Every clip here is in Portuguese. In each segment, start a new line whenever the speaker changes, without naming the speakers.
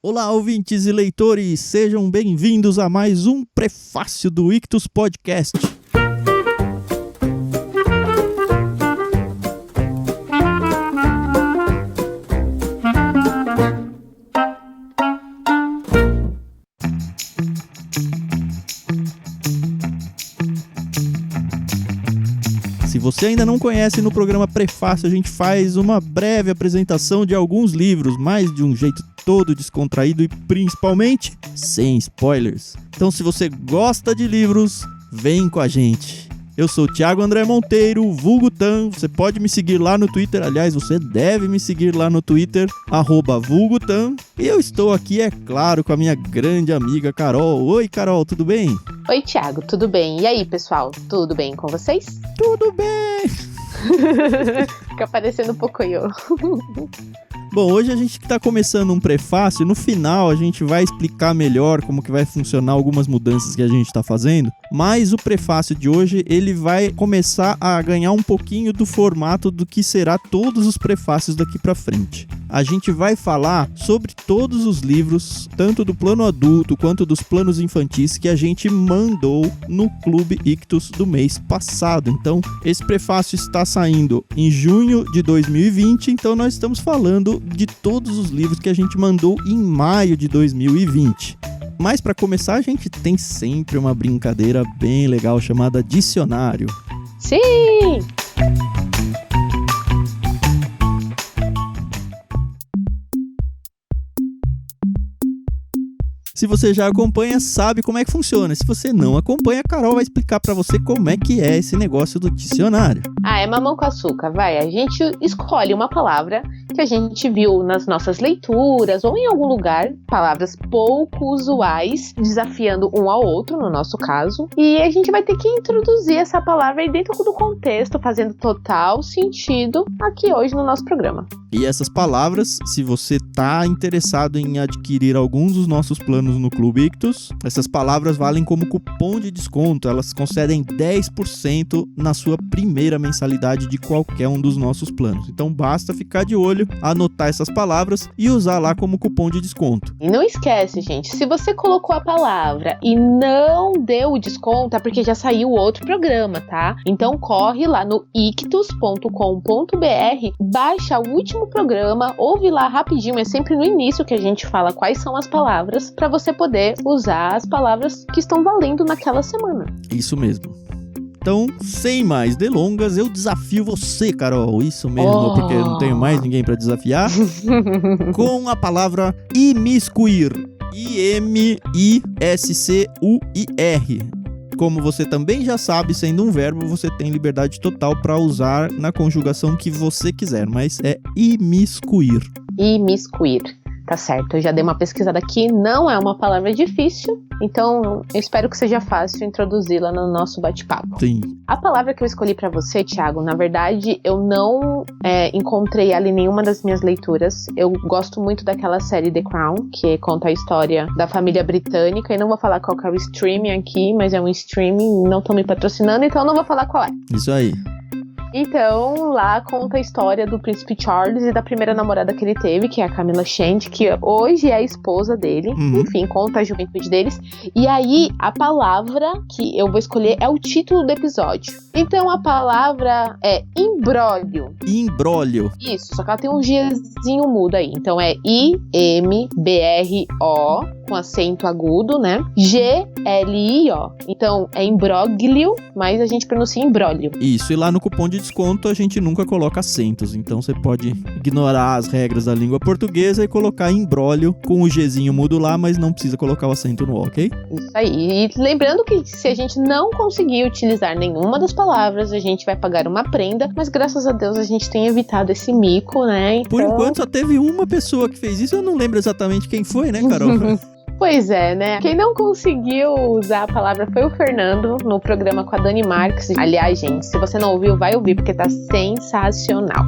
Olá, ouvintes e leitores, sejam bem-vindos a mais um prefácio do Ictus Podcast. Se você ainda não conhece, no programa Prefácio a gente faz uma breve apresentação de alguns livros, mas de um jeito todo descontraído e principalmente sem spoilers. Então, se você gosta de livros, vem com a gente. Eu sou o Thiago André Monteiro, vulgo Tan. Você pode me seguir lá no Twitter. Aliás, você deve me seguir lá no Twitter, @vulgotan. E eu estou aqui, é claro, com a minha grande amiga Carol. Oi, Carol, tudo bem?
Oi, Thiago, tudo bem? E aí, pessoal, tudo bem com vocês?
Tudo bem!
Fica parecendo um pouco eu.
Bom, hoje a gente está começando um prefácio. No final a gente vai explicar melhor como que vai funcionar algumas mudanças que a gente está fazendo. Mas o prefácio de hoje, ele vai começar a ganhar um pouquinho do formato do que será todos os prefácios daqui para frente. A gente vai falar sobre todos os livros, tanto do plano adulto quanto dos planos infantis, que a gente mandou no Clube Ictus do mês passado. Então, esse prefácio está saindo em junho de 2020, então nós estamos falando de todos os livros que a gente mandou em maio de 2020. Mas para começar, a gente tem sempre uma brincadeira bem legal chamada dicionário.
Sim!
Se você já acompanha, sabe como é que funciona. Se você não acompanha, a Carol vai explicar pra você como é que é esse negócio do dicionário.
É mamão com açúcar, vai. A gente escolhe uma palavra que a gente viu nas nossas leituras ou em algum lugar, palavras pouco usuais, desafiando um ao outro, no nosso caso. E a gente vai ter que introduzir essa palavra aí dentro do contexto, fazendo total sentido aqui hoje no nosso programa.
E essas palavras, se você tá interessado em adquirir alguns dos nossos planos no Clube Ictus, essas palavras valem como cupom de desconto. Elas concedem 10% na sua primeira mensalidade de qualquer um dos nossos planos. Então basta ficar de olho, anotar essas palavras e usar lá como cupom de desconto.
E não esquece, gente, se você colocou a palavra e não deu o desconto, é porque já saiu outro programa, tá? Então corre lá no ictus.com.br, baixa o último programa, ouve lá rapidinho, é sempre no início que a gente fala quais são as palavras, para você poder usar as palavras que estão valendo naquela semana.
Isso mesmo. Então, sem mais delongas, eu desafio você, Carol, isso mesmo, porque eu não tenho mais ninguém para desafiar, com a palavra imiscuir, I-M-I-S-C-U-I-R. Como você também já sabe, sendo um verbo, você tem liberdade total para usar na conjugação que você quiser, mas é imiscuir.
Imiscuir. Tá certo, eu já dei uma pesquisada aqui, não é uma palavra difícil, então eu espero que seja fácil introduzi-la no nosso bate-papo.
Sim.
A palavra que eu escolhi pra você, Thiago, na verdade, eu não encontrei ela em nenhuma das minhas leituras. Eu gosto muito daquela série The Crown, que conta a história da família britânica, e não vou falar qual que é o streaming aqui, mas é um streaming, não estão me patrocinando, então eu não vou falar qual é.
Isso aí.
Então, lá conta a história do príncipe Charles e da primeira namorada que ele teve, que é a Camilla Shand, que hoje é a esposa dele. Enfim, conta a juventude deles. E aí, a palavra que eu vou escolher é o título do episódio. Então, a palavra é imbróglio.
Imbróglio.
Isso, só que ela tem um Gzinho mudo aí. Então, é I-M-B-R-O, com acento agudo, né? G-L-I-O. Então, é imbróglio, mas a gente pronuncia imbróglio.
Isso, e lá no cupom de desconto a gente nunca coloca acentos, então você pode ignorar as regras da língua portuguesa e colocar imbróglio com o Gzinho mudo lá, mas não precisa colocar o acento no O, ok?
Isso aí, e lembrando que se a gente não conseguir utilizar nenhuma das palavras, a gente vai pagar uma prenda, mas graças a Deus a gente tem evitado esse mico, né? Então...
Por enquanto só teve uma pessoa que fez isso, eu não lembro exatamente quem foi, né, Carol?
Pois é, né? Quem não conseguiu usar a palavra foi o Fernando, no programa com a Dani Marques. Aliás, gente, se você não ouviu, vai ouvir, porque tá sensacional.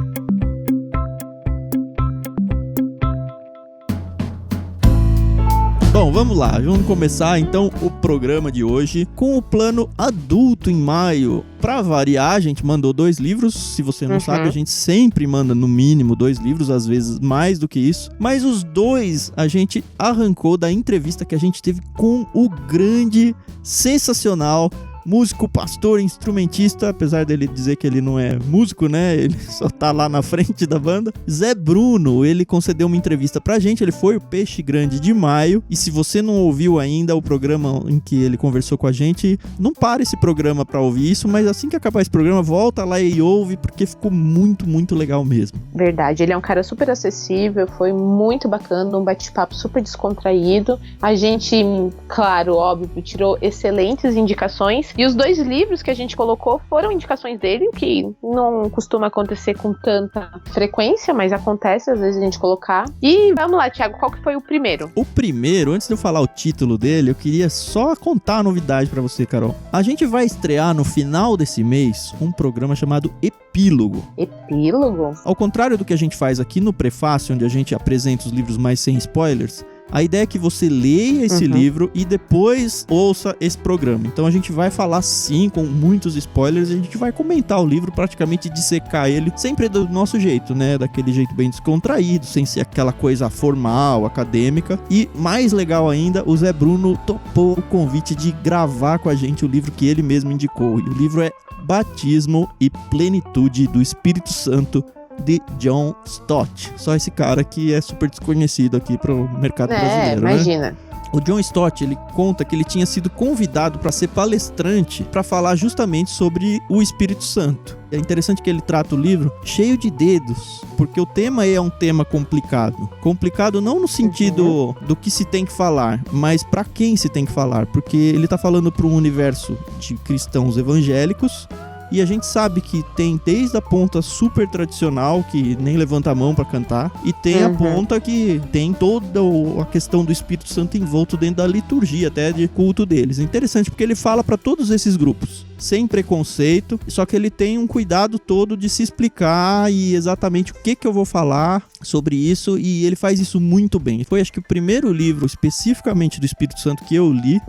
Bom, vamos lá, vamos começar então o programa de hoje com o plano adulto em maio. Pra variar, a gente mandou 2 livros, se você não sabe, a gente sempre manda no mínimo 2 livros, às vezes mais do que isso. Mas os 2 a gente arrancou da entrevista que a gente teve com o grande, sensacional músico, pastor, instrumentista, apesar dele dizer que ele não é músico, né? Ele só tá lá na frente da banda. Zé Bruno, ele concedeu uma entrevista pra gente, ele foi o Peixe Grande de maio, e se você não ouviu ainda o programa em que ele conversou com a gente, não para esse programa pra ouvir isso, mas assim que acabar esse programa, volta lá e ouve, porque ficou muito, muito legal mesmo.
Verdade, ele é um cara super acessível, foi muito bacana, um bate-papo super descontraído. A gente, claro, óbvio, tirou excelentes indicações. E os 2 livros que a gente colocou foram indicações dele, o que não costuma acontecer com tanta frequência, mas acontece às vezes a gente colocar. E vamos lá, Thiago, qual que foi o primeiro?
O primeiro, antes de eu falar o título dele, eu queria só contar a novidade pra você, Carol. A gente vai estrear no final desse mês um programa chamado Epílogo.
Epílogo?
Ao contrário do que a gente faz aqui no prefácio, onde a gente apresenta os livros mais sem spoilers, a ideia é que você leia esse livro e depois ouça esse programa. Então a gente vai falar sim com muitos spoilers e a gente vai comentar o livro, praticamente dissecar ele, sempre do nosso jeito, né? Daquele jeito bem descontraído, sem ser aquela coisa formal, acadêmica. E mais legal ainda, o Zé Bruno topou o convite de gravar com a gente o livro que ele mesmo indicou. E o livro é Batismo e Plenitude do Espírito Santo, de John Stott. Só esse cara que é super desconhecido aqui pro mercado brasileiro,
imagina.
Né? O John Stott, ele conta que ele tinha sido convidado para ser palestrante para falar justamente sobre o Espírito Santo. É interessante que ele trata o livro cheio de dedos, porque o tema é um tema complicado. Complicado não no sentido do que se tem que falar, mas para quem se tem que falar, porque ele tá falando para um universo de cristãos evangélicos. E a gente sabe que tem desde a ponta super tradicional, que nem levanta a mão pra cantar, e tem a ponta que tem toda a questão do Espírito Santo envolto dentro da liturgia, até de culto deles. É interessante porque ele fala pra todos esses grupos, sem preconceito, só que ele tem um cuidado todo de se explicar e exatamente o que eu vou falar sobre isso, e ele faz isso muito bem. Foi, acho que, o primeiro livro especificamente do Espírito Santo que eu li.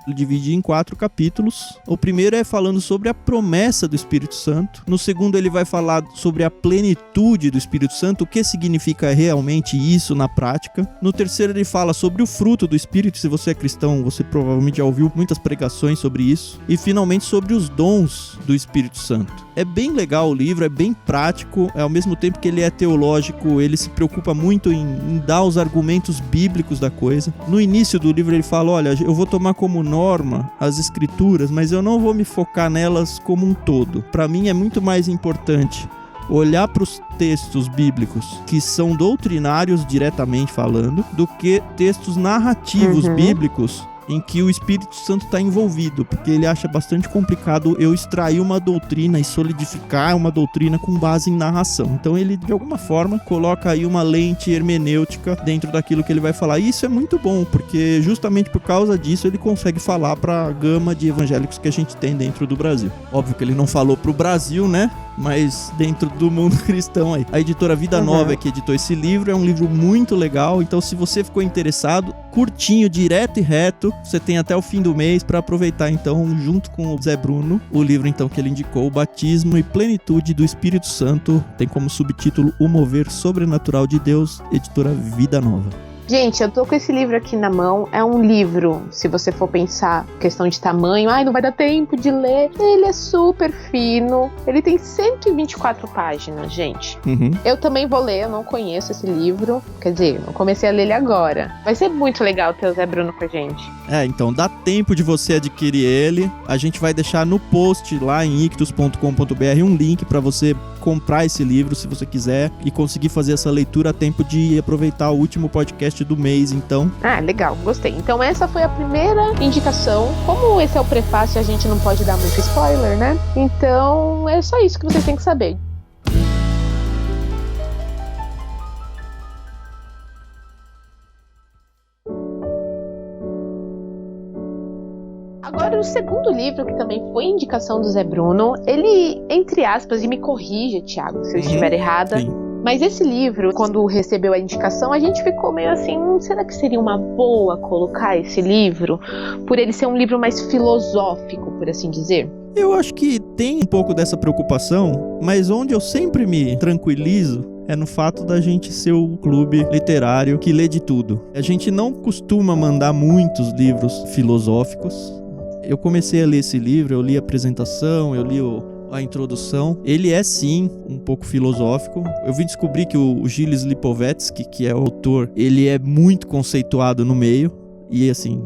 Ele divide em 4 capítulos. O primeiro é falando sobre a promessa do Espírito Santo. No segundo ele vai falar sobre a plenitude do Espírito Santo, o que significa realmente isso na prática. No terceiro ele fala sobre o fruto do Espírito. Se você é cristão, você provavelmente já ouviu muitas pregações sobre isso. E finalmente sobre os dons do Espírito Santo. É bem legal o livro, é bem prático, ao mesmo tempo que ele é teológico, ele se preocupa muito em dar os argumentos bíblicos da coisa. No início do livro ele fala, olha, eu vou tomar como norma as escrituras, mas eu não vou me focar nelas como um todo. Para mim é muito mais importante olhar para os textos bíblicos que são doutrinários diretamente falando, do que textos narrativos bíblicos em que o Espírito Santo está envolvido, porque ele acha bastante complicado eu extrair uma doutrina e solidificar uma doutrina com base em narração. Então ele, de alguma forma, coloca aí uma lente hermenêutica dentro daquilo que ele vai falar. E isso é muito bom, porque justamente por causa disso ele consegue falar para a gama de evangélicos que a gente tem dentro do Brasil. Óbvio que ele não falou pro Brasil, né? Mas dentro do mundo cristão aí. A editora Vida Nova é que editou esse livro, é um livro muito legal, então se você ficou interessado, curtinho, direto e reto, você tem até o fim do mês para aproveitar então, junto com o Zé Bruno, o livro então que ele indicou, Batismo e Plenitude do Espírito Santo, tem como subtítulo O Mover Sobrenatural de Deus, editora Vida Nova.
Gente, eu tô com esse livro aqui na mão. É um livro, se você for pensar questão de tamanho, não vai dar tempo de ler. Ele é super fino. Ele tem 124 páginas, gente. Eu também vou ler, eu não conheço esse livro. Quer dizer, eu comecei a ler ele agora. Vai ser muito legal ter o Zé Bruno com a gente.
Então dá tempo de você adquirir ele. A gente vai deixar no post lá em ictus.com.br um link para você comprar esse livro, se você quiser, e conseguir fazer essa leitura a tempo de aproveitar o último podcast do mês, então.
Legal, gostei. Então essa foi a primeira indicação. Como esse é o prefácio, a gente não pode dar muito spoiler, né? Então é só isso que vocês têm que saber. Agora, o segundo livro, que também foi indicação do Zé Bruno, ele, entre aspas, e me corrija, Thiago, se eu estiver errada, Mas esse livro, quando recebeu a indicação, a gente ficou meio assim, será que seria uma boa colocar esse livro? Por ele ser um livro mais filosófico, por assim dizer.
Eu acho que tem um pouco dessa preocupação, mas onde eu sempre me tranquilizo é no fato da gente ser o clube literário que lê de tudo. A gente não costuma mandar muitos livros filosóficos. Eu comecei a ler esse livro, eu li a apresentação, eu li a introdução. Ele é sim um pouco filosófico. Eu vim descobrir que o Gilles Lipovetsky, que é o autor, ele é muito conceituado no meio. E assim,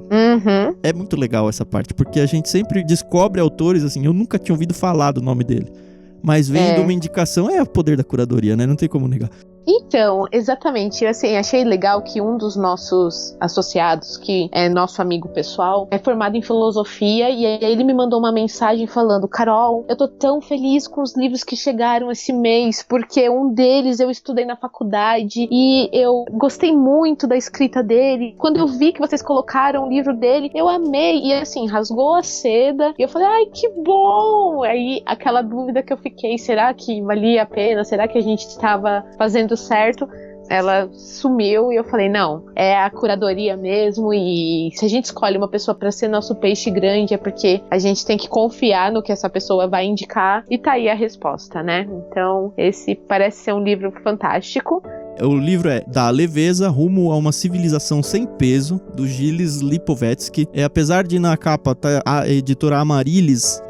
é muito legal essa parte, porque a gente sempre descobre autores, assim, eu nunca tinha ouvido falar do nome dele. Mas vendo uma indicação, é o poder da curadoria, né? Não tem como negar.
Então, exatamente, assim, achei legal que um dos nossos associados, que é nosso amigo pessoal, é formado em filosofia, e aí ele me mandou uma mensagem falando: Carol, eu tô tão feliz com os livros que chegaram esse mês, porque um deles eu estudei na faculdade e eu gostei muito da escrita dele. Quando eu vi que vocês colocaram o livro dele, eu amei, e assim, rasgou a seda, e eu falei, ai, que bom! Aí, aquela dúvida que eu fiquei, será que valia a pena? Será que a gente estava fazendo certo? Ela sumiu e eu falei, não, é a curadoria mesmo, e se a gente escolhe uma pessoa para ser nosso peixe grande é porque a gente tem que confiar no que essa pessoa vai indicar, e tá aí a resposta, né? Então, esse parece ser um livro fantástico.
O livro é Da Leveza Rumo a uma Civilização Sem Peso, do Gilles Lipovetsky. Apesar de na capa tá a editora Amaryllis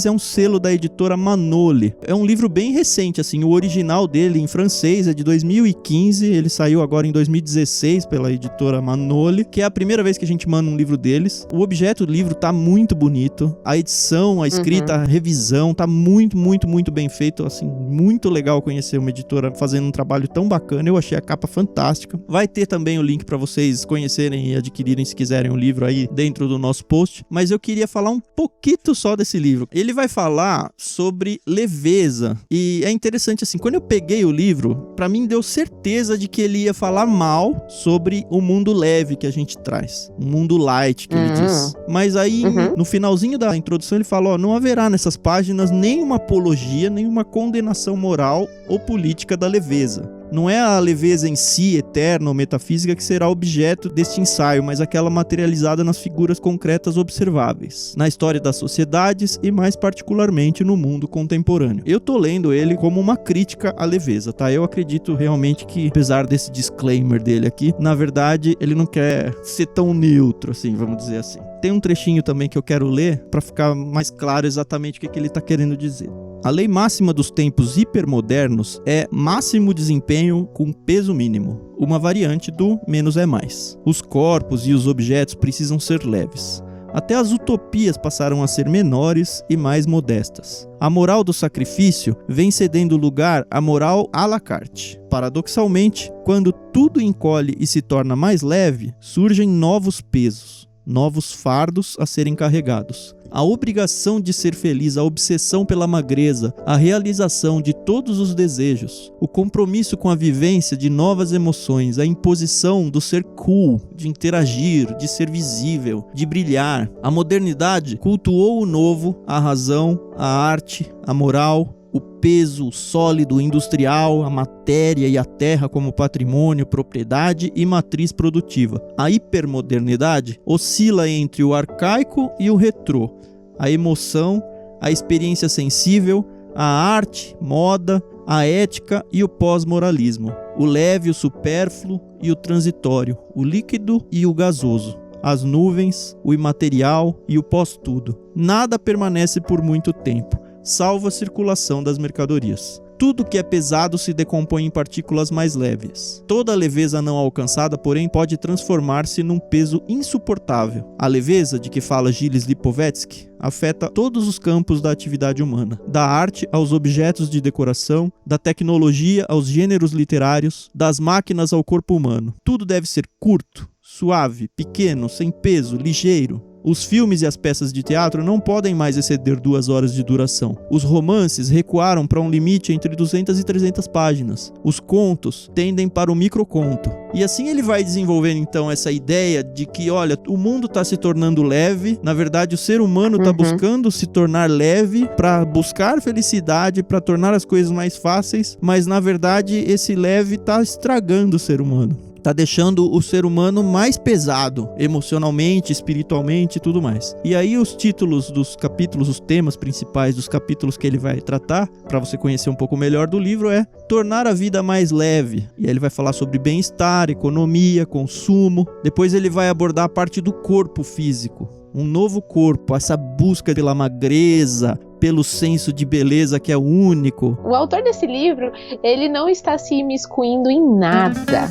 é um selo da editora Manole. É um livro bem recente, assim, o original dele em francês é de 2015, ele saiu agora em 2016 pela editora Manole, que é a primeira vez que a gente manda um livro deles. O objeto do livro tá muito bonito, a edição, a escrita, a revisão, tá muito, muito, muito bem feito, assim, muito legal conhecer uma editora fazendo um trabalho tão bacana. Eu achei a capa fantástica. Vai ter também o link para vocês conhecerem e adquirirem, se quiserem, o livro aí dentro do nosso post. Mas eu queria falar um pouquinho só desse livro. Ele vai falar sobre leveza. E é interessante, assim, quando eu peguei o livro, para mim deu certeza de que ele ia falar mal sobre o mundo leve que a gente traz. O mundo light, que ele diz. Mas aí, no finalzinho da introdução, ele fala, ó, não haverá nessas páginas nenhuma apologia, nenhuma condenação moral ou política da leveza. Não é a leveza em si, eterna ou metafísica, que será objeto deste ensaio, mas aquela materializada nas figuras concretas observáveis, na história das sociedades e mais particularmente no mundo contemporâneo. Eu tô lendo ele como uma crítica à leveza, tá? Eu acredito realmente que, apesar desse disclaimer dele aqui, na verdade ele não quer ser tão neutro, assim, vamos dizer assim. Tem um trechinho também que eu quero ler para ficar mais claro exatamente o que ele tá querendo dizer. A lei máxima dos tempos hipermodernos é máximo desempenho com peso mínimo, uma variante do menos é mais. Os corpos e os objetos precisam ser leves. Até as utopias passaram a ser menores e mais modestas. A moral do sacrifício vem cedendo lugar à moral à la carte. Paradoxalmente, quando tudo encolhe e se torna mais leve, surgem novos pesos, novos fardos a serem carregados. A obrigação de ser feliz, a obsessão pela magreza, a realização de todos os desejos, o compromisso com a vivência de novas emoções, a imposição do ser cool, de interagir, de ser visível, de brilhar. A modernidade cultuou o novo, a razão, a arte, a moral, o peso, o sólido, o industrial, a matéria e a terra como patrimônio, propriedade e matriz produtiva. A hipermodernidade oscila entre o arcaico e o retrô, a emoção, a experiência sensível, a arte, moda, a ética e o pós-moralismo, o leve, o supérfluo e o transitório, o líquido e o gasoso, as nuvens, o imaterial e o pós-tudo. Nada permanece por muito tempo, salvo a circulação das mercadorias. Tudo que é pesado se decompõe em partículas mais leves. Toda leveza não alcançada, porém, pode transformar-se num peso insuportável. A leveza de que fala Gilles Lipovetsky afeta todos os campos da atividade humana, da arte aos objetos de decoração, da tecnologia aos gêneros literários, das máquinas ao corpo humano. Tudo deve ser curto, suave, pequeno, sem peso, ligeiro. Os filmes e as peças de teatro não podem mais exceder 2 horas de duração. Os romances recuaram para um limite entre 200 e 300 páginas. Os contos tendem para o microconto. E assim ele vai desenvolvendo então essa ideia de que, olha, o mundo está se tornando leve, na verdade o ser humano está buscando se tornar leve para buscar felicidade, para tornar as coisas mais fáceis, mas na verdade esse leve está estragando o ser humano. Tá deixando o ser humano mais pesado, emocionalmente, espiritualmente e tudo mais. E aí os títulos dos capítulos, os temas principais dos capítulos que ele vai tratar, para você conhecer um pouco melhor do livro, é tornar a vida mais leve. E aí ele vai falar sobre bem-estar, economia, consumo. Depois ele vai abordar a parte do corpo físico. Um novo corpo, essa busca pela magreza, pelo senso de beleza que é único.
O autor desse livro, ele não está se imiscuindo em nada.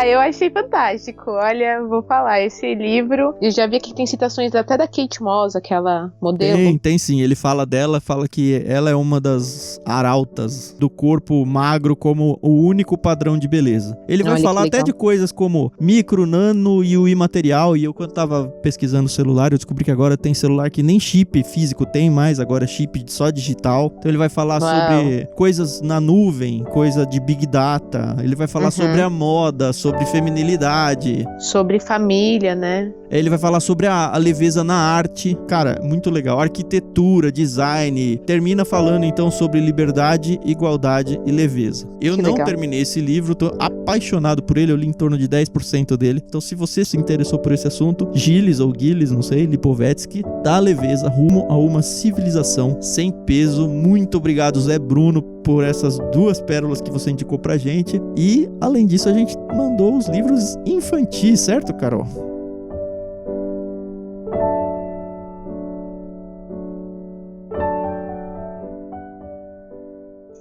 Eu achei fantástico. Olha, vou falar, esse livro, eu já vi que tem citações até da Kate Moss, aquela modelo.
Tem sim, ele fala dela, fala que ela é uma das arautas do corpo magro como o único padrão de beleza. Ele vai falar até de coisas como micro, nano e o imaterial, e eu quando tava pesquisando o celular, eu descobri que agora tem celular que nem chip físico tem mais, agora é chip só digital. Então ele vai falar sobre coisas na nuvem, coisa de big data, ele vai falar sobre a moda, sobre feminilidade.
Sobre família, né?
Ele vai falar sobre a leveza na arte. Cara, muito legal. Arquitetura, design. Termina falando então sobre liberdade, igualdade e leveza. Eu não terminei esse livro, tô apaixonado por ele. Eu li em torno de 10% dele. Então se você se interessou por esse assunto, Gilles ou Gilles, não sei, Lipovetsky, da leveza rumo a uma civilização sem peso. Muito obrigado, Zé Bruno, por essas 2 pérolas que você indicou pra gente. E, além disso, a gente mandou os livros infantis, certo, Carol?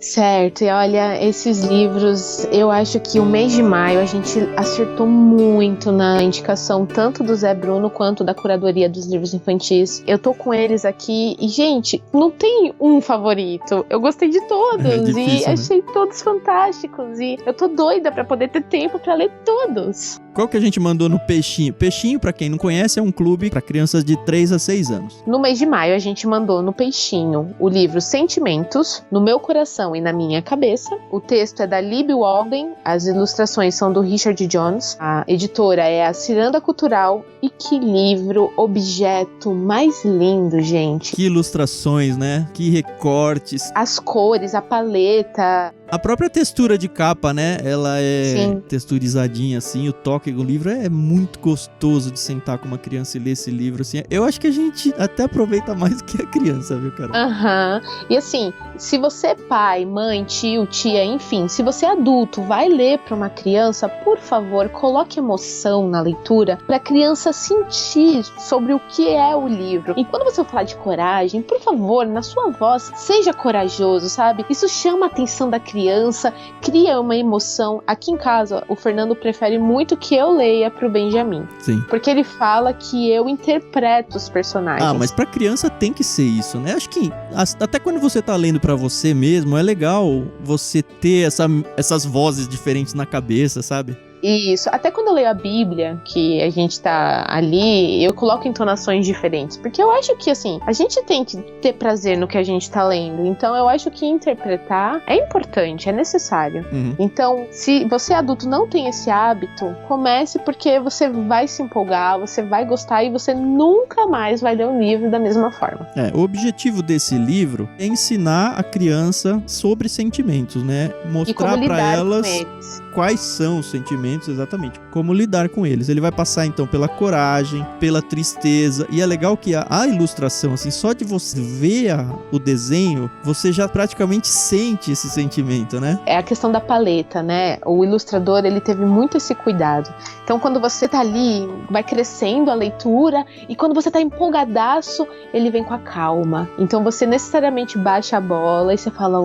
Certo, e olha, esses livros, eu acho que o mês de maio a gente acertou muito na indicação tanto do Zé Bruno quanto da curadoria dos livros infantis. Eu tô com eles aqui e, gente, não tem um favorito. Eu gostei de todos e achei todos fantásticos e eu tô doida pra poder ter tempo pra ler todos.
Qual que a gente mandou no Peixinho? Peixinho, pra quem não conhece, é um clube pra crianças de 3 a 6 anos.
No mês de maio, a gente mandou no Peixinho o livro Sentimentos, No Meu Coração e na Minha Cabeça. O texto é da Libby Walden, as ilustrações são do Richard Jones, a editora é a Ciranda Cultural. E que livro, objeto mais lindo, gente.
Que ilustrações, né? Que recortes.
As cores, a paleta.
A própria textura de capa, né? Ela é texturizadinha, assim. O toque do livro é muito gostoso de sentar com uma criança e ler esse livro, assim. Eu acho que a gente até aproveita mais do que a criança, viu, cara?
E assim, se você é pai, mãe, tio, tia, enfim, se você é adulto, vai ler para uma criança, por favor, coloque emoção na leitura para a criança sentir sobre o que é o livro. E quando você falar de coragem, por favor, na sua voz, seja corajoso, sabe? Isso chama a atenção da criança, cria uma emoção. Aqui em casa, o Fernando prefere muito que eu leia pro Benjamin.
Sim.
Porque ele fala que eu interpreto os personagens.
Mas pra criança tem que ser isso, né? Acho que até quando você tá lendo pra você mesmo, é legal você ter essas vozes diferentes na cabeça, sabe?
Isso, até quando eu leio a Bíblia, que a gente tá ali, eu coloco entonações diferentes, porque eu acho que, assim, a gente tem que ter prazer no que a gente tá lendo, então eu acho que interpretar é importante, é necessário. Então, se você adulto não tem esse hábito, comece porque você vai se empolgar, você vai gostar e você nunca mais vai ler um livro da mesma forma.
O objetivo desse livro é ensinar a criança sobre sentimentos, né? Mostrar pra elas quais são os sentimentos, exatamente, como lidar com eles. Ele vai passar então pela coragem, pela tristeza, e é legal que a ilustração, assim, só de você ver o desenho, você já praticamente sente esse sentimento, né?
É a questão da paleta, né? O ilustrador, ele teve muito esse cuidado. Então, quando você tá ali, vai crescendo a leitura, e quando você tá empolgadaço, ele vem com a calma. Então, você necessariamente baixa a bola e você fala,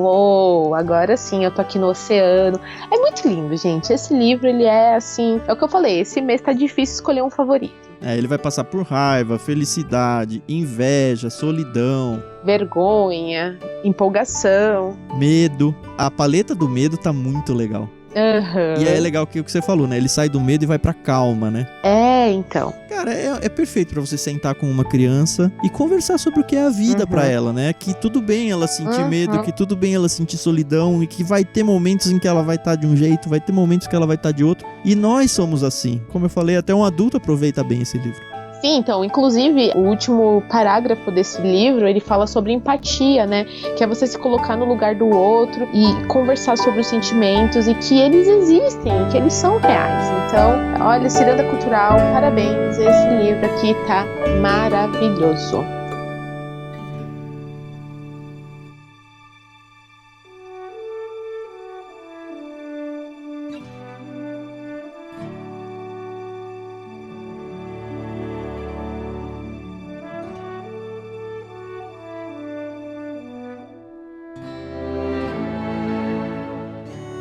agora sim, eu tô aqui no oceano. É muito lindo, gente. Esse livro, ele é assim, é o que eu falei, esse mês tá difícil escolher um favorito.
Ele vai passar por raiva, felicidade, inveja, solidão,
vergonha, empolgação,
medo. A paleta do medo tá muito legal. E é legal que o que você falou, né? Ele sai do medo e vai pra calma, né?
Então.
Cara, é perfeito pra você sentar com uma criança e conversar sobre o que é a vida pra ela, né? Que tudo bem ela sentir medo, que tudo bem ela sentir solidão e que vai ter momentos em que ela vai estar de um jeito, vai ter momentos que ela vai estar de outro. E nós somos assim. Como eu falei, até um adulto aproveita bem esse livro.
Sim, então, inclusive, o último parágrafo desse livro, ele fala sobre empatia, né? Que é você se colocar no lugar do outro e conversar sobre os sentimentos e que eles existem, que eles são reais. Então, olha, Ciranda Cultural, parabéns, esse livro aqui tá maravilhoso.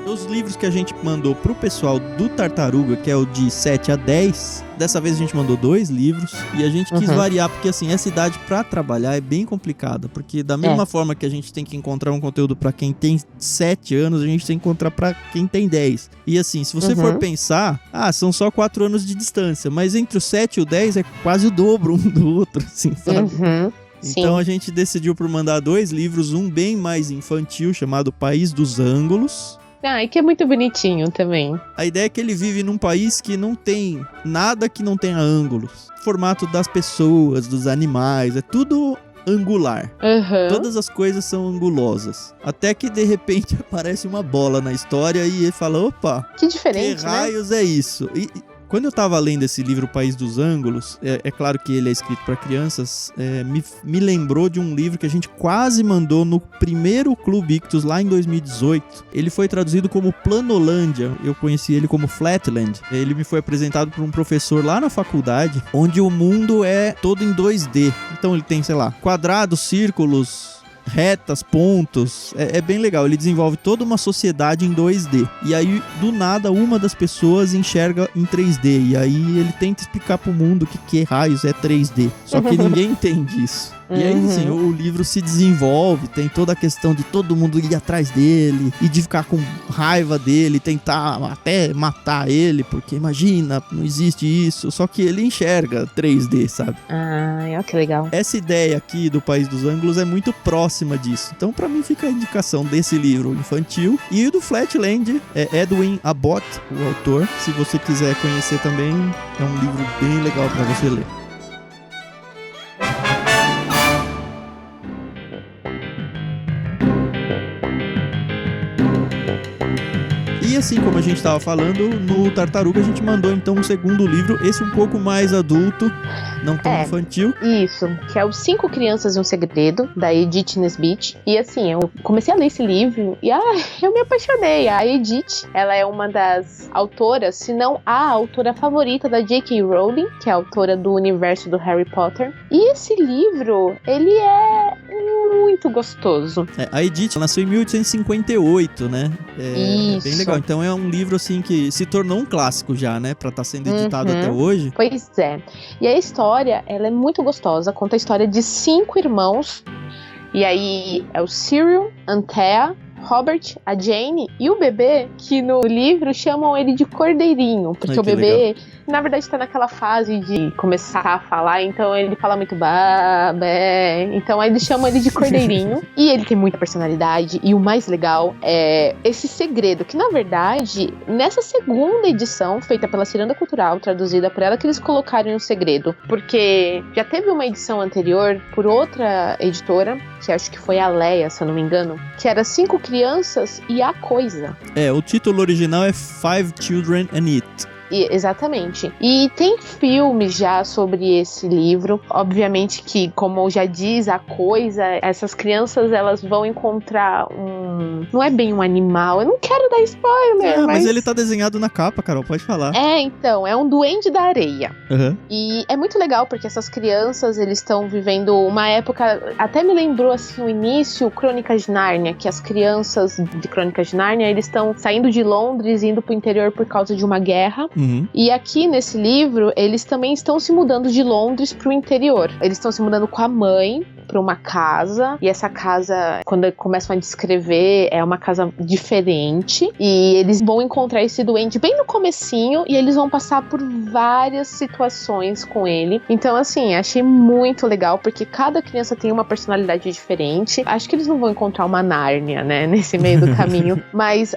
Os livros que a gente mandou pro pessoal do Tartaruga, que é o de 7 a 10, dessa vez a gente mandou 2 livros e a gente quis variar, porque assim, essa idade pra trabalhar é bem complicada, porque da mesma forma que a gente tem que encontrar um conteúdo pra quem tem 7 anos, a gente tem que encontrar pra quem tem 10. E assim, se você for pensar, são só 4 anos de distância, mas entre o 7 e o 10 é quase o dobro um do outro, assim, sabe? Então a gente decidiu por mandar 2 livros, um bem mais infantil, chamado País dos Ângulos.
E que é muito bonitinho também.
A ideia é que ele vive num país que não tem nada que não tenha ângulos. O formato das pessoas, dos animais, é tudo angular. Todas as coisas são angulosas. Até que de repente aparece uma bola na história e ele fala, opa,
que diferente,
que raios é isso? E quando eu tava lendo esse livro, O País dos Ângulos, é claro que ele é escrito para crianças, me lembrou de um livro que a gente quase mandou no primeiro Clube Ictus, lá em 2018. Ele foi traduzido como Planolândia, eu conheci ele como Flatland. Ele me foi apresentado por um professor lá na faculdade, onde o mundo é todo em 2D. Então ele tem, sei lá, quadrados, círculos, retas, pontos, é bem legal. Ele desenvolve toda uma sociedade em 2D. E aí, do nada, uma das pessoas enxerga em 3D. E aí ele tenta explicar pro mundo que raios é 3D. Só que ninguém entende isso. E aí, assim, o livro se desenvolve, tem toda a questão de todo mundo ir atrás dele e de ficar com raiva dele, tentar até matar ele, porque imagina, não existe isso. Só que ele enxerga 3D, sabe?
Olha que legal.
Essa ideia aqui do País dos Ângulos é muito próxima disso. Então, pra mim, fica a indicação desse livro infantil. E o do Flatland é Edwin Abbott, o autor. Se você quiser conhecer também, é um livro bem legal pra você ler. E assim como a gente estava falando, no Tartaruga a gente mandou então um segundo livro, esse um pouco mais adulto, não tão infantil.
Isso, que é o 5 Crianças e um Segredo, da Edith Nesbit. E assim, eu comecei a ler esse livro e eu me apaixonei. A Edith, ela é uma das autoras, se não a autora favorita da J.K. Rowling, que é a autora do universo do Harry Potter. E esse livro, ele é muito gostoso.
A Edith nasceu em 1858, né? É bem legal. Então é um livro assim que se tornou um clássico já, né? Pra estar sendo editado até hoje.
Pois é. E a história, ela é muito gostosa. Conta a história de 5 irmãos. E aí é o Cyril, Anthea, Robert, a Jane e o bebê, que no livro chamam ele de Cordeirinho, porque o bebê, na verdade, tá naquela fase de começar a falar, então ele fala muito babé, então aí eles chamam ele de Cordeirinho. E ele tem muita personalidade, e o mais legal é esse segredo, que na verdade, nessa segunda edição, feita pela Ciranda Cultural, traduzida por ela, que eles colocaram um segredo, porque já teve uma edição anterior por outra editora, que acho que foi a Leia, se eu não me engano, que era 5 Crianças e a Coisa.
O título original é Five Children and It.
Exatamente. E tem filmes já sobre esse livro. Obviamente que, como já diz a Coisa, essas crianças elas vão encontrar não é bem um animal. Eu não quero dar spoiler,
mas ele tá desenhado na capa, Carol, pode falar.
Então, é um duende da areia. E é muito legal porque essas crianças, eles estão vivendo uma época, até me lembrou assim o início, Crônicas de Nárnia, que as crianças de Crônicas de Nárnia, eles estão saindo de Londres e indo pro interior por causa de uma guerra. E aqui nesse livro, eles também estão se mudando de Londres pro interior. Eles estão se mudando com a mãe pra uma casa, e essa casa, quando começam a descrever, é uma casa diferente, e eles vão encontrar esse duende bem no comecinho, e eles vão passar por várias situações com ele. Então, assim, achei muito legal, porque cada criança tem uma personalidade diferente. Acho que eles não vão encontrar uma Nárnia, né, nesse meio do caminho, mas,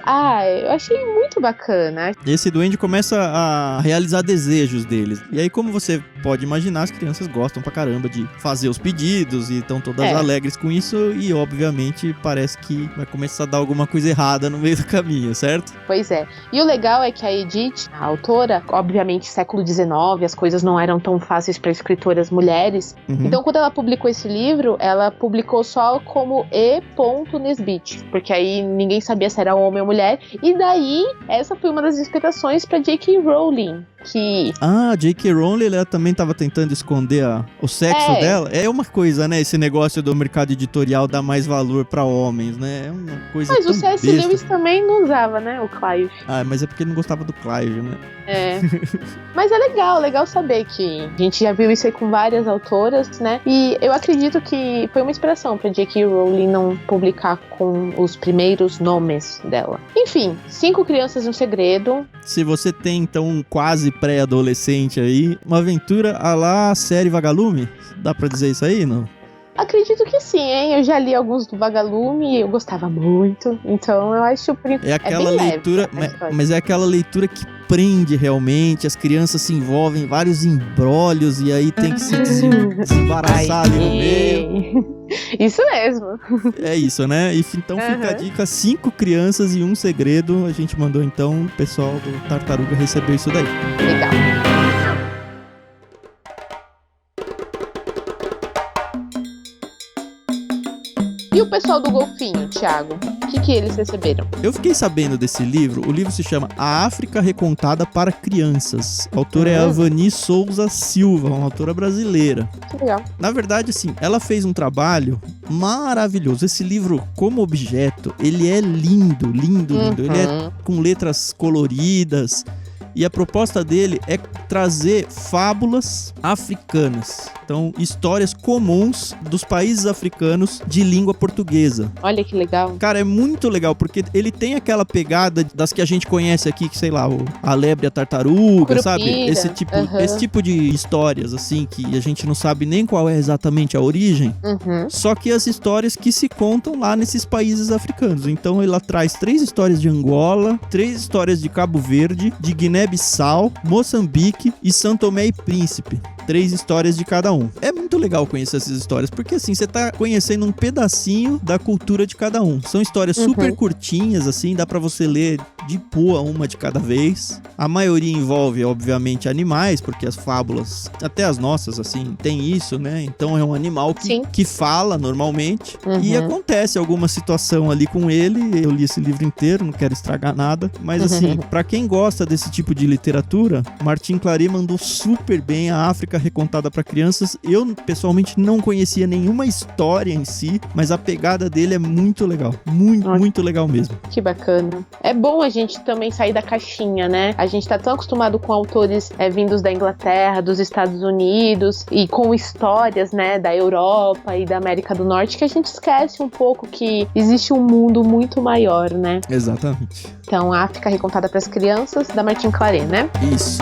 eu achei muito bacana.
Esse duende começa a realizar desejos deles. E aí, como você pode imaginar, as crianças gostam pra caramba de fazer os pedidos e estão todas alegres com isso. E, obviamente, parece que vai começar a dar alguma coisa errada no meio do caminho, certo?
Pois é. E o legal é que a Edith, a autora, obviamente, século XIX, as coisas não eram tão fáceis para escritoras mulheres. Então, quando ela publicou esse livro, ela publicou só como E. Nesbitt, porque aí ninguém sabia se era homem ou mulher. E daí, essa foi uma das inspirações para J.K. Rowling.
J.K. Rowling, ela também tava tentando esconder o sexo dela. É uma coisa, né? Esse negócio do mercado editorial dar mais valor pra homens, né? É uma coisa
Mas
tão
o C.S.
besta.
Lewis também não usava, né? O Clive.
Mas é porque ele não gostava do Clive, né?
Mas é legal saber que a gente já viu isso aí com várias autoras, né? E eu acredito que foi uma inspiração pra J.K. Rowling não publicar com os primeiros nomes dela. Enfim, 5 crianças e um segredo.
Se você tem, então, um quase pré-adolescente aí, uma aventura à la série Vagalume, dá pra dizer isso aí, não?
Acredito que sim, hein? Eu já li alguns do Vagalume e eu gostava muito. Então eu acho
é aquela
bem
leitura,
leve,
mas é aquela leitura que prende realmente, as crianças se envolvem em vários embrólios e aí tem que se desembaraçar ali no meio.
Isso mesmo.
É isso, né? E então fica a dica: 5 crianças e um segredo. A gente mandou então, o pessoal do Tartaruga recebeu isso daí.
Legal. E o pessoal do Golfinho, Thiago? O que eles receberam?
Eu fiquei sabendo desse livro. O livro se chama A África Recontada para Crianças. A autora é a Vani Souza Silva, uma autora brasileira.
Que legal.
Na verdade, assim, ela fez um trabalho maravilhoso. Esse livro, como objeto, ele é lindo. Ele é com letras coloridas. E a proposta dele é trazer fábulas africanas. Então, histórias comuns dos países africanos de língua portuguesa.
Olha que legal.
Cara, é muito legal, porque ele tem aquela pegada das que a gente conhece aqui, que sei lá, a lebre e a tartaruga,
Curupira.
sabe? Esse tipo de histórias, assim, que a gente não sabe nem qual é exatamente a origem. Só que as histórias que se contam lá nesses países africanos. Então, ela traz 3 histórias de Angola, 3 histórias de Cabo Verde, de Guiné-Bissau, Moçambique e São Tomé e Príncipe. 3 histórias de cada um. É muito legal conhecer essas histórias, porque assim, você tá conhecendo um pedacinho da cultura de cada um. São histórias super curtinhas, assim, dá pra você ler de boa uma de cada vez. A maioria envolve, obviamente, animais, porque as fábulas, até as nossas, assim, tem isso, né? Então é um animal que fala normalmente. E acontece alguma situação ali com ele. Eu li esse livro inteiro, não quero estragar nada. Mas assim, pra quem gosta desse tipo de literatura, Martin Claret mandou super bem A África Recontada para Crianças. Eu, pessoalmente, não conhecia nenhuma história em si, mas a pegada dele é muito legal. Muito legal mesmo.
Que bacana. É bom a gente também sair da caixinha, né? A gente tá tão acostumado com autores vindos da Inglaterra, dos Estados Unidos, e com histórias, né, da Europa e da América do Norte, que a gente esquece um pouco que existe um mundo muito maior, né?
Exatamente.
Então, A África Recontada para as Crianças, da Martin Claret, né?
Isso.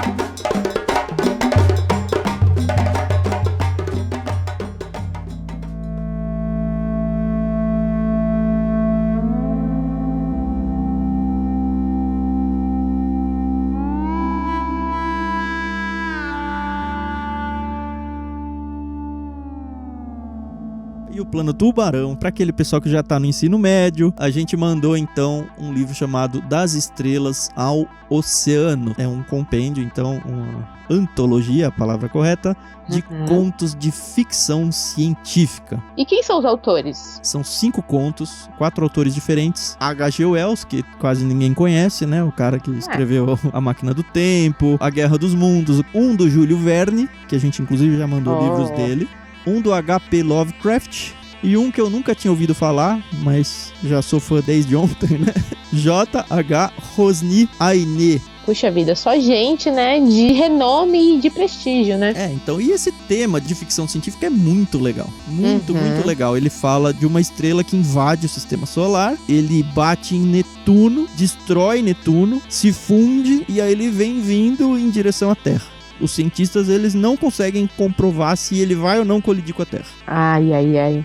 E o Plano Tubarão, para aquele pessoal que já tá no ensino médio, a gente mandou então um livro chamado Das Estrelas ao Oceano. É um compêndio, então, uma antologia, a palavra correta, de contos de ficção científica.
E quem são os autores?
São 5 contos, 4 autores diferentes. H.G. Wells, que quase ninguém conhece, né? O cara que escreveu A Máquina do Tempo, A Guerra dos Mundos. Um do Júlio Verne, que a gente inclusive já mandou livros dele. Um do H.P. Lovecraft e um que eu nunca tinha ouvido falar, mas já sou fã desde ontem, né? J.H. Rosny Aine.
Puxa vida, só gente, né, de renome e de prestígio, né?
Então, e esse tema de ficção científica é muito legal. Muito legal. Ele fala de uma estrela que invade o sistema solar, ele bate em Netuno, destrói Netuno, se funde e aí ele vem vindo em direção à Terra. Os cientistas, eles não conseguem comprovar se ele vai ou não colidir com a Terra.
Ai.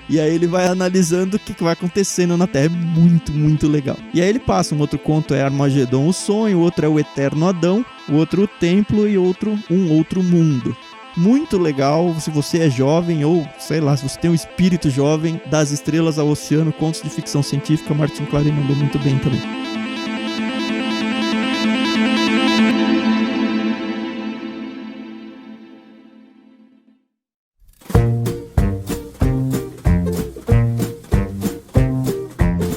E aí ele vai analisando o que vai acontecendo na Terra. É muito legal. E aí ele passa, um outro conto é Armagedon, o Sonho, o outro é o Eterno Adão, o outro o Templo e outro um outro mundo. Muito legal, se você é jovem ou, sei lá, se você tem um espírito jovem, Das Estrelas ao Oceano, contos de ficção científica, Martin Clary mandou muito bem também.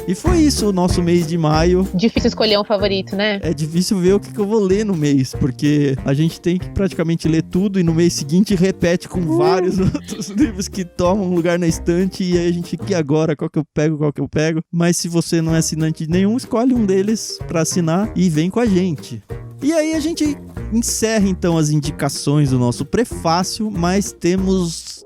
E foi isso o nosso mês de maio.
Difícil escolher um favorito, né?
É difícil ver o que eu vou ler no mês, porque a gente tem que praticamente ler tudo e no mês seguinte repete com vários outros livros que tomam lugar na estante e aí a gente fica, e agora? Qual que eu pego? Mas se você não é assinante de nenhum, escolhe um deles pra assinar e vem com a gente. E aí a gente encerra então as indicações do nosso prefácio, mas temos...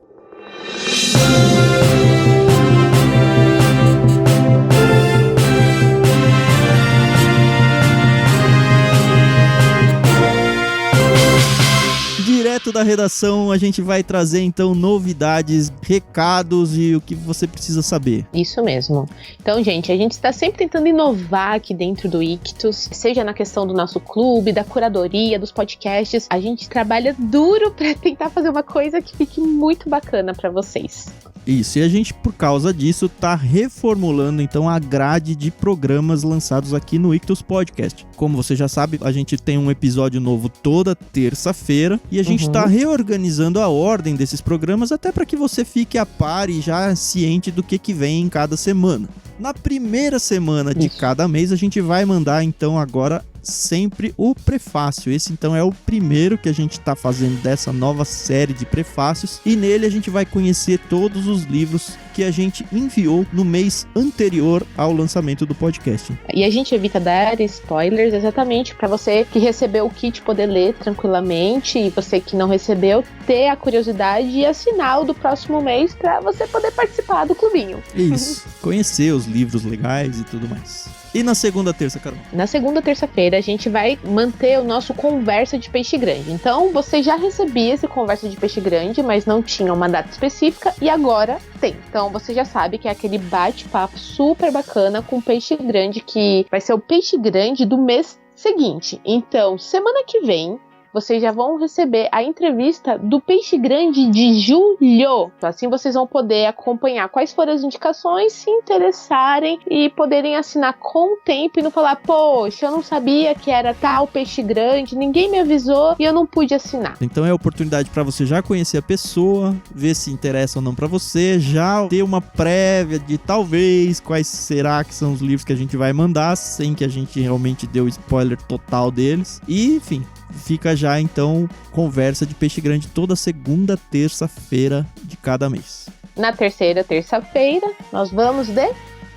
Direto da redação, a gente vai trazer então novidades, recados e o que você precisa saber.
Isso mesmo. Então, gente, a gente está sempre tentando inovar aqui dentro do Ictus, seja na questão do nosso clube, da curadoria, dos podcasts. A gente trabalha duro para tentar fazer uma coisa que fique muito bacana para vocês.
Isso, e a gente, por causa disso, tá reformulando então a grade de programas lançados aqui no Ictus Podcast. Como você já sabe, a gente tem um episódio novo toda terça-feira e a gente tá reorganizando a ordem desses programas até para que você fique a par e já ciente do que vem em cada semana. Na primeira semana de cada mês, a gente vai mandar então agora sempre o prefácio. Esse então é o primeiro que a gente está fazendo dessa nova série de prefácios e nele a gente vai conhecer todos os livros que a gente enviou no mês anterior ao lançamento do podcast.
E a gente evita dar spoilers exatamente para você que recebeu o kit poder ler tranquilamente e você que não recebeu ter a curiosidade e assinar o do próximo mês para você poder participar do clubinho.
Isso, conhecer os livros legais e tudo mais. E na segunda terça, Carol?
Na segunda terça-feira a gente vai manter o nosso Conversa de Peixe Grande. Então você já recebia esse Conversa de Peixe Grande, mas não tinha uma data específica e agora tem. Então você já sabe que é aquele bate-papo super bacana com Peixe Grande, que vai ser o Peixe Grande do mês seguinte. Então, semana que vem, vocês já vão receber a entrevista do Peixe Grande de julho. Assim vocês vão poder acompanhar quais foram as indicações, se interessarem e poderem assinar com o tempo e não falar, poxa, eu não sabia que era tal Peixe Grande, ninguém me avisou e eu não pude assinar.
Então é a oportunidade para você já conhecer a pessoa, ver se interessa ou não para você, já ter uma prévia de talvez quais será que são os livros que a gente vai mandar, sem que a gente realmente dê o spoiler total deles. E, enfim, fica já então Conversa de Peixe Grande toda segunda terça-feira de cada mês.
Na terceira terça-feira nós vamos de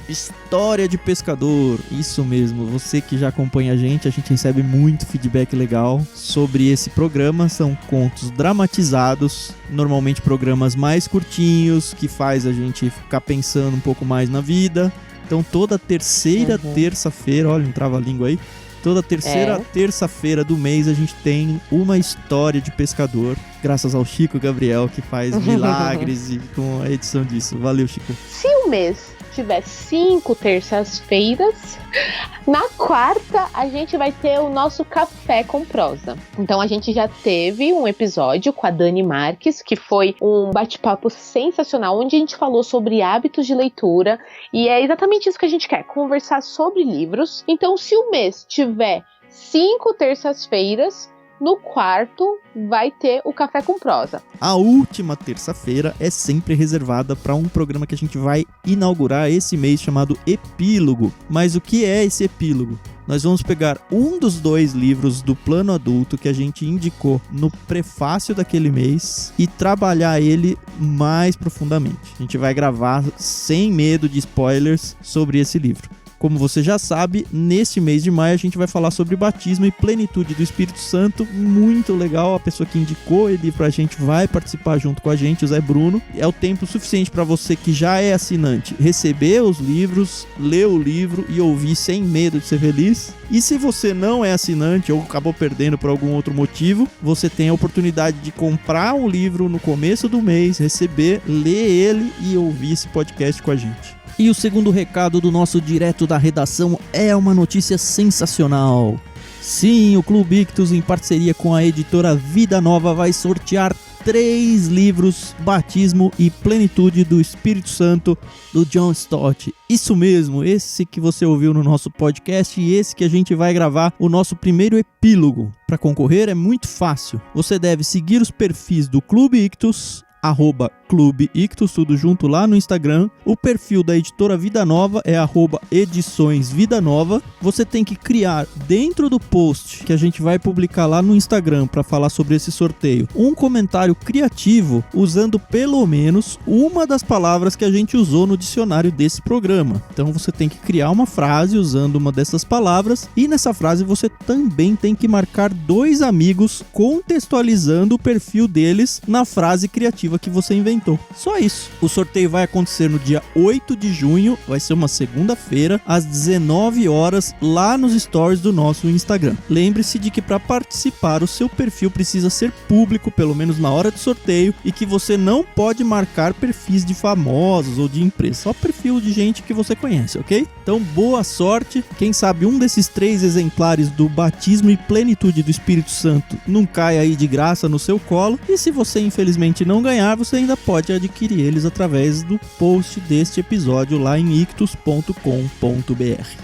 História de Pescador. Isso mesmo, você que já acompanha a gente recebe muito feedback legal sobre esse programa. São contos dramatizados, normalmente programas mais curtinhos, que faz a gente ficar pensando um pouco mais na vida. Então toda terceira terça-feira, olha um trava-língua aí, toda terceira terça-feira do mês a gente tem uma história de pescador, graças ao Chico Gabriel, que faz milagres e com a edição disso. Valeu, Chico.
Se o mês tiver 5 terças-feiras, na quarta a gente vai ter o nosso Café com Prosa. Então a gente já teve um episódio com a Dani Marques, que foi um bate-papo sensacional, onde a gente falou sobre hábitos de leitura, e é exatamente isso que a gente quer, conversar sobre livros. Então se o mês tiver 5 terças-feiras, no quarto vai ter o Café com Prosa.
A última terça-feira é sempre reservada para um programa que a gente vai inaugurar esse mês chamado Epílogo. Mas o que é esse epílogo? Nós vamos pegar um dos 2 livros do plano adulto que a gente indicou no prefácio daquele mês e trabalhar ele mais profundamente. A gente vai gravar sem medo de spoilers sobre esse livro. Como você já sabe, neste mês de maio a gente vai falar sobre batismo e plenitude do Espírito Santo. Muito legal, a pessoa que indicou ele pra gente vai participar junto com a gente, o Zé Bruno. É o tempo suficiente para você que já é assinante receber os livros, ler o livro e ouvir sem medo de ser feliz. E se você não é assinante ou acabou perdendo por algum outro motivo, você tem a oportunidade de comprar um livro no começo do mês, receber, ler ele e ouvir esse podcast com a gente. E o segundo recado do nosso direto da redação é uma notícia sensacional. Sim, o Clube Ictus, em parceria com a editora Vida Nova, vai sortear 3 livros, Batismo e Plenitude do Espírito Santo, do John Stott. Isso mesmo, esse que você ouviu no nosso podcast e esse que a gente vai gravar o nosso primeiro epílogo. Para concorrer é muito fácil. Você deve seguir os perfis do Clube Ictus, @Clube Ictus, tudo junto lá no Instagram. O perfil da editora Vida Nova é @Edições Vida Nova. Você tem que criar dentro do post que a gente vai publicar lá no Instagram para falar sobre esse sorteio um comentário criativo usando pelo menos uma das palavras que a gente usou no dicionário desse programa. Então você tem que criar uma frase usando uma dessas palavras e nessa frase você também tem que marcar 2 amigos contextualizando o perfil deles na frase criativa que você inventou. Só isso. O sorteio vai acontecer no dia 8 de junho, vai ser uma segunda-feira, às 19 horas, lá nos stories do nosso Instagram. Lembre-se de que para participar o seu perfil precisa ser público, pelo menos na hora do sorteio, e que você não pode marcar perfis de famosos ou de empresas, só perfil de gente que você conhece, ok? Então, boa sorte. Quem sabe um desses 3 exemplares do Batismo e Plenitude do Espírito Santo não cai aí de graça no seu colo, e se você infelizmente não ganhar, você ainda pode adquirir eles através do post deste episódio lá em ictus.com.br.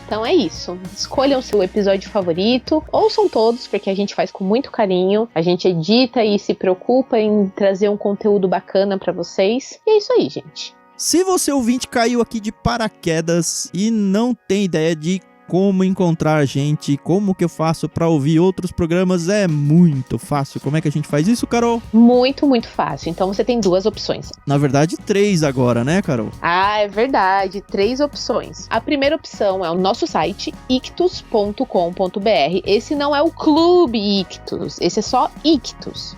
Então é isso. Escolham seu episódio favorito, ouçam todos, porque a gente faz com muito carinho, a gente edita e se preocupa em trazer um conteúdo bacana pra vocês. E é isso aí, gente.
Se você ouvinte caiu aqui de paraquedas e não tem ideia de como encontrar a gente, como que eu faço para ouvir outros programas, é muito fácil. Como é que a gente faz isso, Carol?
Muito, muito fácil. Então você tem 2 opções.
Na verdade, 3 agora, né, Carol?
Ah, é verdade. 3 opções. A primeira opção é o nosso site, ictus.com.br. Esse não é o Clube Ictus, esse é só Ictus.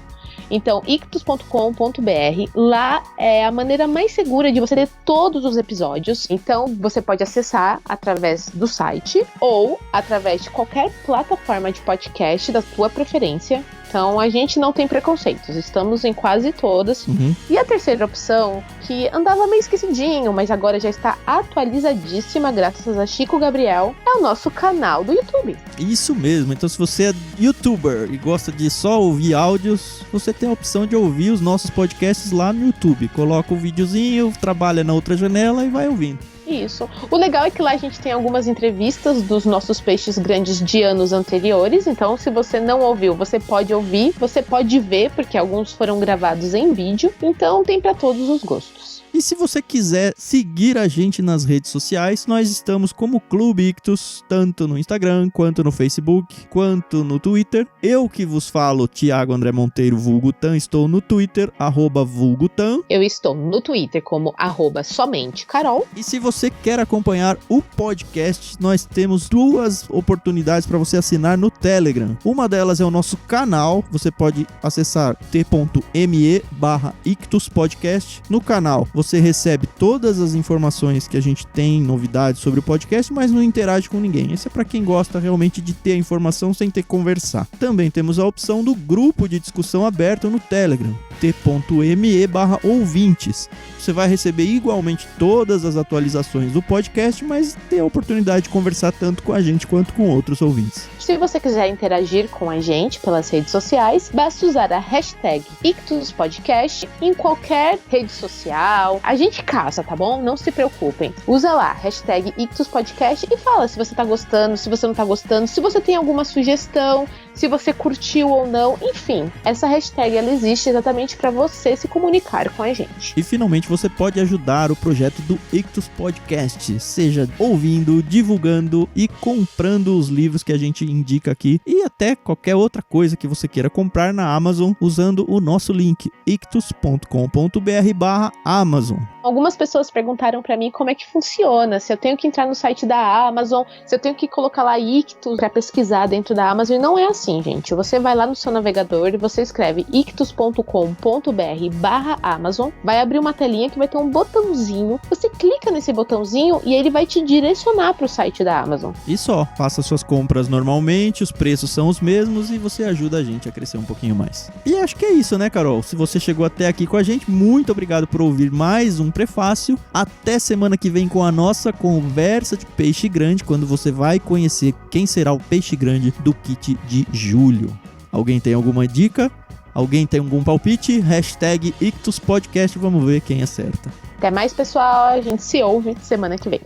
Então, ictus.com.br, lá é a maneira mais segura de você ter todos os episódios. Então, você pode acessar através do site ou através de qualquer plataforma de podcast da sua preferência. Então, a gente não tem preconceitos, estamos em quase todas. E a terceira opção, que andava meio esquecidinho, mas agora já está atualizadíssima, graças a Chico Gabriel, é o nosso canal do YouTube.
Isso mesmo, então se você é youtuber e gosta de só ouvir áudios, você tem a opção de ouvir os nossos podcasts lá no YouTube. Coloca o videozinho, trabalha na outra janela e vai ouvindo.
Isso. O legal é que lá a gente tem algumas entrevistas dos nossos peixes grandes de anos anteriores, então se você não ouviu, você pode ouvir, você pode ver, porque alguns foram gravados em vídeo, então tem para todos os gostos.
E se você quiser seguir a gente nas redes sociais, nós estamos como Clube Ictus, tanto no Instagram, quanto no Facebook, quanto no Twitter. Eu que vos falo, Thiago André Monteiro, vulgo Tan, estou no Twitter, @vulgotan.
Eu estou no Twitter como @somentecarol.
E se você quer acompanhar o podcast, nós temos 2 oportunidades para você assinar no Telegram. Uma delas é o nosso canal, você pode acessar t.me/ictuspodcast. No canal, você recebe todas as informações que a gente tem, novidades sobre o podcast, mas não interage com ninguém. Esse é para quem gosta realmente de ter a informação sem ter que conversar. Também temos a opção do grupo de discussão aberto no Telegram, t.me/ouvintes. Você vai receber igualmente todas as atualizações do podcast, mas ter a oportunidade de conversar tanto com a gente quanto com outros ouvintes.
Se você quiser interagir com a gente pelas redes sociais, basta usar a hashtag ictuspodcast em qualquer rede social. A gente caça, tá bom? Não se preocupem. Usa lá, hashtag ictuspodcast e fala se você tá gostando, se você não tá gostando, se você tem alguma sugestão. se você curtiu ou não, enfim, essa hashtag ela existe exatamente para você se comunicar com a gente.
E finalmente você pode ajudar o projeto do Ictus Podcast, seja ouvindo, divulgando e comprando os livros que a gente indica aqui e até qualquer outra coisa que você queira comprar na Amazon usando o nosso link ictus.com.br/Amazon.
Algumas pessoas perguntaram para mim como é que funciona, se eu tenho que entrar no site da Amazon, se eu tenho que colocar lá Ictus para pesquisar dentro da Amazon, e não é assim, gente. Você vai lá no seu navegador e você escreve ictus.com.br/Amazon, vai abrir uma telinha que vai ter um botãozinho, você clica nesse botãozinho e ele vai te direcionar para o site da Amazon.
E só, faça suas compras normalmente, os preços são os mesmos e você ajuda a gente a crescer um pouquinho mais. E acho que é isso, né, Carol? Se você chegou até aqui com a gente, muito obrigado por ouvir mais um prefácio. Até semana que vem com a nossa conversa de peixe grande, quando você vai conhecer quem será o peixe grande do kit de julho. Alguém tem alguma dica? Alguém tem algum palpite? Hashtag Ictus Podcast, vamos ver quem acerta.
Até mais, pessoal. A gente se ouve semana que vem.